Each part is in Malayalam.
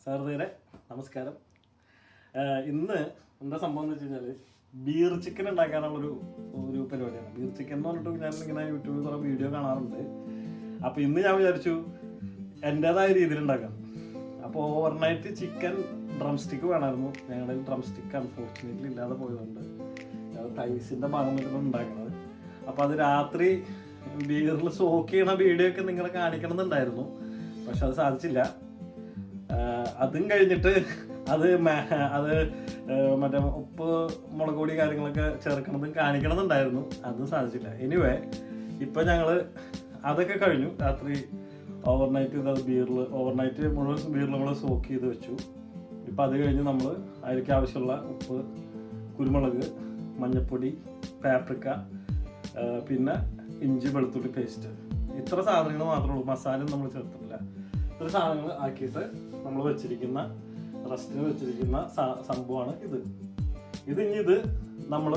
സാറിനെ നമസ്കാരം. ഇന്ന് എന്താ സംഭവം എന്ന് വെച്ച് കഴിഞ്ഞാൽ ബീർ ചിക്കൻ ഉണ്ടാക്കാനുള്ളൊരു പരിപാടിയാണ്. ബീർ ചിക്കൻ എന്ന് പറഞ്ഞിട്ട് ഞാൻ ഇങ്ങനെ യൂട്യൂബിൽ കുറേ വീഡിയോ കാണാറുണ്ട്. അപ്പോൾ ഇന്ന് ഞാൻ വിചാരിച്ചു എൻ്റേതായ രീതിയിൽ ഉണ്ടാക്കാം. അപ്പോൾ ഓവർനൈറ്റ് ചിക്കൻ ഡ്രം സ്റ്റിക്ക് വേണമായിരുന്നു. ഞങ്ങളുടെ ഡ്രം സ്റ്റിക്ക് അൺഫോർച്ചുനേറ്റ്ലി ഇല്ലാതെ പോയതുകൊണ്ട് ടൈസിൻ്റെ ഭാഗം വരുമ്പോൾ ഉണ്ടാക്കുന്നത്. അപ്പോൾ അത് രാത്രി ബീറിൽ സോക്ക് ചെയ്യണ വീഡിയോ ഒക്കെ നിങ്ങളെ കാണിക്കണം എന്നുണ്ടായിരുന്നു, പക്ഷെ അത് സാധിച്ചില്ല. അതും കഴിഞ്ഞിട്ട് അത് മറ്റേ ഉപ്പ് മുളക് പൊടി കാര്യങ്ങളൊക്കെ ചേർക്കണതും കാണിക്കണമെന്നുണ്ടായിരുന്നു, അതും സാധിച്ചില്ല. എനിവേ ഇപ്പം ഞങ്ങൾ അതൊക്കെ കഴിഞ്ഞു. രാത്രി ഓവർനൈറ്റ് ഓവർനൈറ്റ് മുഴുവൻ ബീറിൽ നമ്മൾ സോക്ക് ചെയ്ത് വെച്ചു. ഇപ്പം അത് കഴിഞ്ഞ് നമ്മൾ അതിലേക്ക് ആവശ്യമുള്ള ഉപ്പ്, കുരുമുളക്, മഞ്ഞൾപ്പൊടി, പാപ്രിക്ക, പിന്നെ ഇഞ്ചി വെളുത്തുള്ളി പേസ്റ്റ്, ഇത്ര സാധനങ്ങൾ മാത്രമേ ഉള്ളൂ. മസാലയും നമ്മൾ ചേർത്തിട്ടില്ല. ഇത്ര സാധനങ്ങൾ ആക്കിയിട്ട് നമ്മൾ വെച്ചിരിക്കുന്ന റെസ്റ്റിന് വെച്ചിരിക്കുന്ന സംഭവമാണ് ഇത്. ഇത് നമ്മൾ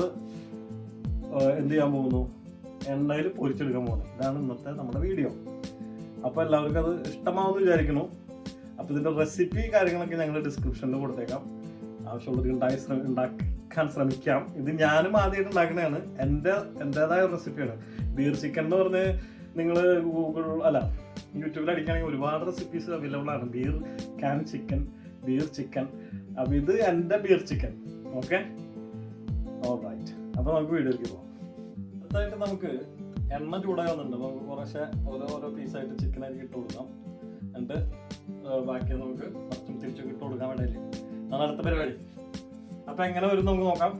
എന്ത് ചെയ്യാൻ പോകുന്നു, എണ്ണയിൽ പൊരിച്ചെടുക്കാൻ പോകുന്നു. ഇതാണ് ഇന്നത്തെ നമ്മുടെ വീഡിയോ. അപ്പോൾ എല്ലാവർക്കും അത് ഇഷ്ടമാവുമെന്ന് വിചാരിക്കുന്നു. അപ്പോൾ ഇതിൻ്റെ റെസിപ്പി കാര്യങ്ങളൊക്കെ ഞങ്ങൾ ഡിസ്ക്രിപ്ഷനിൽ കൊടുത്തേക്കാം. ആവശ്യമുള്ളത് ഉണ്ടാക്കാൻ ശ്രമിക്കാം. ഇത് ഞാനും ആദ്യമായിട്ട് ഉണ്ടാക്കുന്നതാണ്. എൻ്റേതായ റെസിപ്പിയാണ്. ബീർ ചിക്കൻ എന്ന് പറഞ്ഞ് നിങ്ങൾ യൂട്യൂബിൽ അടിക്കുകയാണെങ്കിൽ ഒരുപാട് റെസിപ്പീസ് അവൈലബിൾ ആണ്. Beer can chicken, beer chicken. അപ്പോൾ ഇത് എൻ്റെ ബീർ ചിക്കൻ. Okay, alright. അപ്പോൾ നമുക്ക് വീഡിയോയ്ക്ക് പോകാം. അടുത്തായിട്ട് നമുക്ക് എണ്ണ ചൂടാകുന്നുണ്ട്. നമുക്ക് കുറേശ്ശെ ഓരോ പീസായിട്ട് ചിക്കനായിട്ട് ഇട്ട് കൊടുക്കാം. എന്നിട്ട് ബാക്കി നമുക്ക് കുറച്ചും തിരിച്ചു ഇട്ട് കൊടുക്കാൻ വേണ്ടിയില്ല. അതാണ് അടുത്ത പരിപാടി. അപ്പം എങ്ങനെ വരും നമുക്ക് നോക്കാം.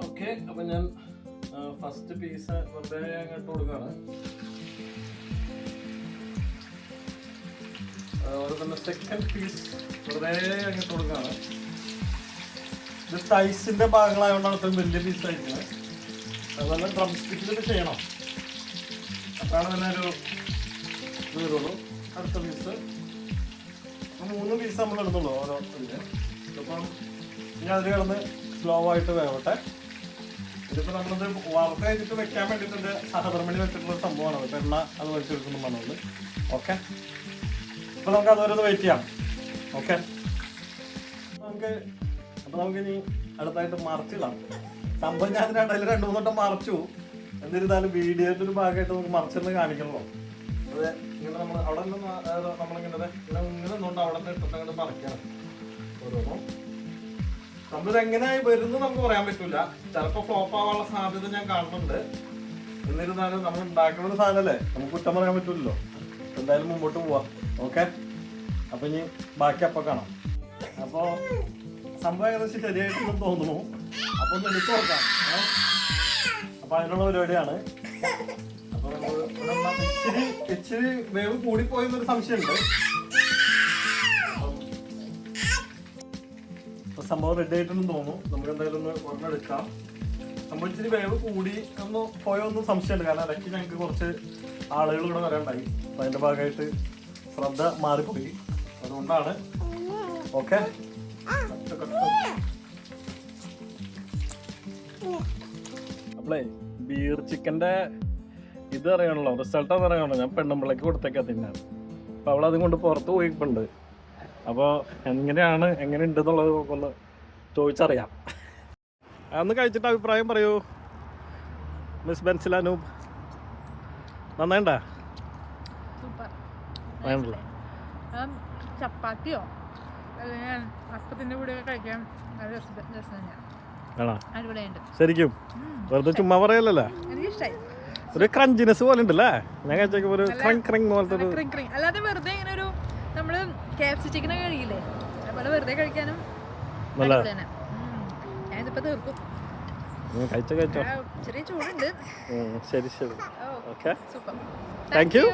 ഓക്കെ, അപ്പം ഞാൻ ഫസ്റ്റ് പീസ് വെറുതെ ഇട്ട് കൊടുക്കുകയാണ്. അതുപോലെ തന്നെ സെക്കൻഡ് പീസ് വെറുതെ ഇട്ട് കൊടുക്കുകയാണ്. ഇത് തൈസിൻ്റെ ഭാഗങ്ങളായതുകൊണ്ടാണ് ഇത്രയും വലിയ പീസ് ആയിരിക്കുന്നത്. അതുപോലെ ഡ്രം സ്റ്റിക്കിൽ ചെയ്യണം. അപ്പോഴാണ് തന്നെ ഒരു ഇത് വരുള്ളൂ. അടുത്ത പീസ് 3 പീസ് നമ്മൾ ഇടുന്നുള്ളൂ ഓരോ ഇതിന്. ഇതിപ്പം ഇനി അതിൽ കിടന്ന് സ്ലോ ആയിട്ട് വേവട്ടെ. ഇതിപ്പോൾ നമ്മളിത് വറുത്ത് കഴിഞ്ഞിട്ട് വെക്കാൻ വേണ്ടിയിട്ട് സഹധർമ്മിണി വെച്ചിട്ടുള്ള സംഭവമാണ്. ഇപ്പം എണ്ണ അത് വലിച്ചെടുക്കുന്നു പറഞ്ഞത്. ഓക്കെ, അപ്പോൾ നമുക്ക് അതുവരെ വെയിറ്റ് ചെയ്യാം. ഓക്കെ, നമുക്ക് ഇനി അടുത്തായിട്ട് മറിച്ചിടാം. സംഭവം ഞാൻ അതിനിടയിൽ 2-3 വട്ടം മറച്ചു. എന്നിരുന്നാലും വീഡിയോയുടെ ഒരു ഭാഗമായിട്ട് നമുക്ക് മറിച്ചിരുന്ന് കാണിക്കണല്ലോ. അത് ഇങ്ങനെ നമ്മൾ അവിടെ നിന്ന് നമ്മളിങ്ങനെ നിന്നുകൊണ്ട് അവിടെ നിന്ന് ഇട്ടിട്ട് അങ്ങോട്ട് മറിക്കണം. ഓരോന്നും നമ്മളിതെങ്ങനെ വരുന്നു നമുക്ക് പറയാൻ പറ്റില്ല. ചിലപ്പോൾ ഫ്ലോപ്പ് ആവാനുള്ള സാധ്യത ഞാൻ കാണുന്നുണ്ട്. എന്നിരുന്നാലും നമ്മൾ ഉണ്ടാക്കുന്ന ഒരു സാധനമല്ലേ, നമുക്ക് കുറ്റം പറയാൻ പറ്റില്ലല്ലോ. എന്തായാലും മുമ്പോട്ട് പോവാം. ഓക്കെ, അപ്പം ഇനി ബാക്കി അപ്പം കാണാം. അപ്പോൾ സംഭവം ഏകദേശം ശരിയായിട്ടൊന്നും തോന്നുന്നു. അപ്പോൾ ഒന്ന് എടുത്തു നോക്കാം. അപ്പോൾ അതിനുള്ള പരിപാടിയാണ്. അപ്പോൾ നമ്മൾ ഇച്ചിരി വേവ് കൂടിപ്പോയെന്നൊരു സംശയമുണ്ട്. സംഭവം റെഡി ആയിട്ടെന്ന് തോന്നുന്നു. നമുക്ക് എന്തായാലും ഒന്ന് ഒരെണ്ണം എടുക്കാം. സംഭവം ഇച്ചിരി വേവ് കൂടി ഒന്ന് പോയൊന്നും സംശയമുണ്ട്. കാരണം ഇടയ്ക്ക് ഞങ്ങൾക്ക് കുറച്ച് ആളുകൾ ഇവിടെ വരാനുണ്ടായി. അപ്പം അതിൻ്റെ ഭാഗമായിട്ട് ശ്രദ്ധ മാറിപ്പോയി. അതുകൊണ്ടാണ്. ഓക്കെ, അപ്പളേ ബീർ ചിക്കൻ്റെ ഇത് അറിയണല്ലോ, റിസൾട്ട് അത് അറിയണല്ലോ. ഞാൻ പെണ്ണുമ്പിള്ളേക്ക് കൊടുത്തേക്കാ തിന്നാണ്. അപ്പോൾ അവളതും കൊണ്ട് പുറത്ത് പോയിട്ടുണ്ട്. അപ്പോൾ എങ്ങനെ ഉണ്ടെന്നുള്ളത് ഒന്ന് ചോദിച്ചറിയാം. അതൊന്ന് കഴിച്ചിട്ട് അഭിപ്രായം പറയൂ മിസ് ബെൻസില അനൂപ്. നന്നായിണ്ടാ? വേണ്ടല്ലോ. ചപ്പാത്തിയോ അപ്പത്തിൻ്റെ കൂടെ കഴിക്കാൻ ശരിക്കും വെറുതെ ചുമ്മാ പറയല്ലല്ലോ. ഒരു ക്രഞ്ചിനെസ് പോലെ ഉണ്ടല്ലേ. ഞാൻ കഴിച്ചേക്കും ഒരു ക്രങ് പോലത്തെ. അല്ലാതെ വെറുതെ ഇങ്ങനെ ഒരു നമ്മള് KFC ചിക്കനൊക്കെ കഴിക്കില്ലേ, അതുപോലെ വെറുതെ കഴിക്കാനും ഞാനിതിപ്പോ തീർക്കും. കഴിച്ചോ. ചെറിയ ചൂടുണ്ട്. ശരി. Okay, super. Thank you.